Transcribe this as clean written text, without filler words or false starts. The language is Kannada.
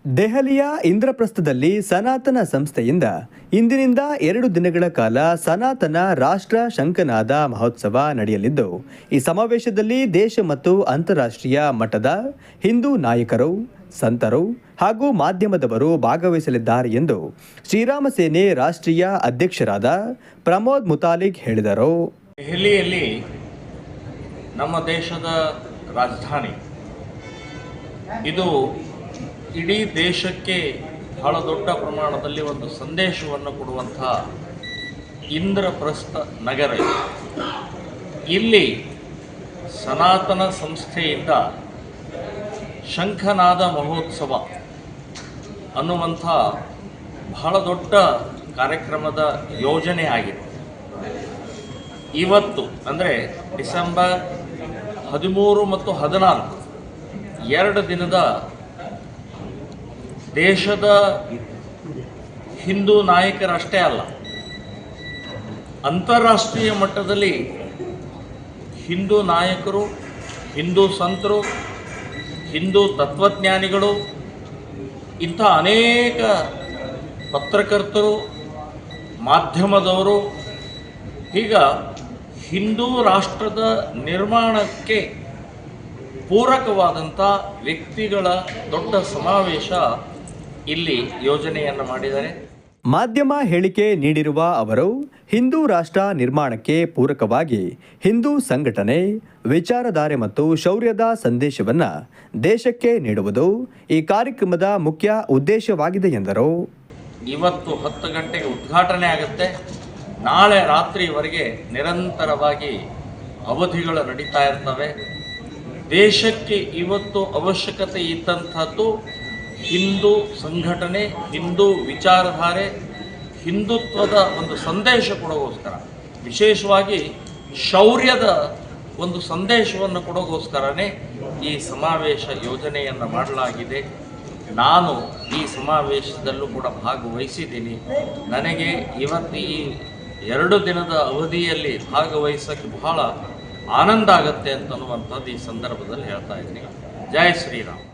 ದೆಹಲಿಯ ಇಂದ್ರಪ್ರಸ್ಥದಲ್ಲಿ ಸನಾತನ ಸಂಸ್ಥೆಯಿಂದ ಇಂದಿನಿಂದ 2 ದಿನಗಳ ಕಾಲ ಸನಾತನ ರಾಷ್ಟ್ರ ಶಂಖನಾದ ಮಹೋತ್ಸವ ನಡೆಯಲಿದ್ದು, ಈ ಸಮಾವೇಶದಲ್ಲಿ ದೇಶ ಮತ್ತು ಅಂತಾರಾಷ್ಟ್ರೀಯ ಮಟ್ಟದ ಹಿಂದೂ ನಾಯಕರು, ಸಂತರು ಹಾಗೂ ಮಾಧ್ಯಮದವರು ಭಾಗವಹಿಸಲಿದ್ದಾರೆ ಎಂದು ಶ್ರೀರಾಮ ಸೇನೆ ರಾಷ್ಟ್ರೀಯ ಅಧ್ಯಕ್ಷರಾದ ಪ್ರಮೋದ್ ಮುತಾಲಿಕ್ ಹೇಳಿದರು. ದೆಹಲಿಯಲ್ಲಿ ನಮ್ಮ ದೇಶದ ರಾಜಧಾನಿ ಇದು ಇಡೀ ದೇಶಕ್ಕೆ ಬಹಳ ದೊಡ್ಡ ಪ್ರಮಾಣದಲ್ಲಿ ಒಂದು ಸಂದೇಶವನ್ನು ಕೊಡುವಂತಹ ಇಂದ್ರಪ್ರಸ್ಥ ನಗರ. ಇಲ್ಲಿ ಸನಾತನ ಸಂಸ್ಥೆಯಿಂದ ಶಂಖನಾದ ಮಹೋತ್ಸವ ಅನ್ನುವಂಥ ಬಹಳ ದೊಡ್ಡ ಕಾರ್ಯಕ್ರಮದ ಯೋಜನೆ ಆಗಿದೆ. ಇವತ್ತು ಅಂದರೆ ಡಿಸೆಂಬರ್ 13 ಮತ್ತು 14 2 ದಿನದ ದೇಶದ ಹಿಂದೂ ನಾಯಕರಷ್ಟೇ ಅಲ್ಲ, ಅಂತಾರಾಷ್ಟ್ರೀಯ ಮಟ್ಟದಲ್ಲಿ ಹಿಂದೂ ನಾಯಕರು, ಹಿಂದೂ ಸಂತರು, ಹಿಂದೂ ತತ್ವಜ್ಞಾನಿಗಳು, ಇಂಥ ಅನೇಕ ಪತ್ರಕರ್ತರು, ಮಾಧ್ಯಮದವರು, ಈಗ ಹಿಂದೂ ರಾಷ್ಟ್ರದ ನಿರ್ಮಾಣಕ್ಕೆ ಪೂರಕವಾದಂಥ ವ್ಯಕ್ತಿಗಳ ದೊಡ್ಡ ಸಮಾವೇಶ ಇಲ್ಲಿ ಯೋಜನೆಯನ್ನು ಮಾಡಿದ್ದಾರೆ. ಮಾಧ್ಯಮ ಹೇಳಿಕೆ ನೀಡಿರುವ ಅವರು, ಹಿಂದೂ ರಾಷ್ಟ್ರ ನಿರ್ಮಾಣಕ್ಕೆ ಪೂರಕವಾಗಿ ಹಿಂದೂ ಸಂಘಟನೆ, ವಿಚಾರಧಾರೆ ಮತ್ತು ಶೌರ್ಯದ ಸಂದೇಶವನ್ನು ದೇಶಕ್ಕೆ ನೀಡುವುದು ಈ ಕಾರ್ಯಕ್ರಮದ ಮುಖ್ಯ ಉದ್ದೇಶವಾಗಿದೆ ಎಂದರು. ಇವತ್ತು 10 ಗಂಟೆಗೆ ಉದ್ಘಾಟನೆ ಆಗುತ್ತೆ. ನಾಳೆ ರಾತ್ರಿವರೆಗೆ ನಿರಂತರವಾಗಿ ಅವಧಿಗಳು ನಡೀತಾ ಇರ್ತವೆ. ದೇಶಕ್ಕೆ ಇವತ್ತು ಅವಶ್ಯಕತೆ ಇದ್ದಂಥದ್ದು ಹಿಂದೂ ಸಂಘಟನೆ, ಹಿಂದೂ ವಿಚಾರಧಾರೆ, ಹಿಂದುತ್ವದ ಒಂದು ಸಂದೇಶ ಕೊಡೋಗೋಸ್ಕರ, ವಿಶೇಷವಾಗಿ ಶೌರ್ಯದ ಒಂದು ಸಂದೇಶವನ್ನು ಕೊಡೋಗೋಸ್ಕರನೇ ಈ ಸಮಾವೇಶ ಯೋಜನೆಯನ್ನು ಮಾಡಲಾಗಿದೆ. ನಾನು ಈ ಸಮಾವೇಶದಲ್ಲೂ ಕೂಡ ಭಾಗವಹಿಸಿದ್ದೀನಿ. ನನಗೆ ಇವತ್ತು ಈ 2 ದಿನದ ಅವಧಿಯಲ್ಲಿ ಭಾಗವಹಿಸೋಕ್ಕೆ ಬಹಳ ಆನಂದ ಆಗುತ್ತೆ ಅಂತನ್ನುವಂಥದ್ದು ಈ ಸಂದರ್ಭದಲ್ಲಿ ಹೇಳ್ತಾ ಇದ್ದೀನಿ. ಜೈ ಶ್ರೀರಾಮ್.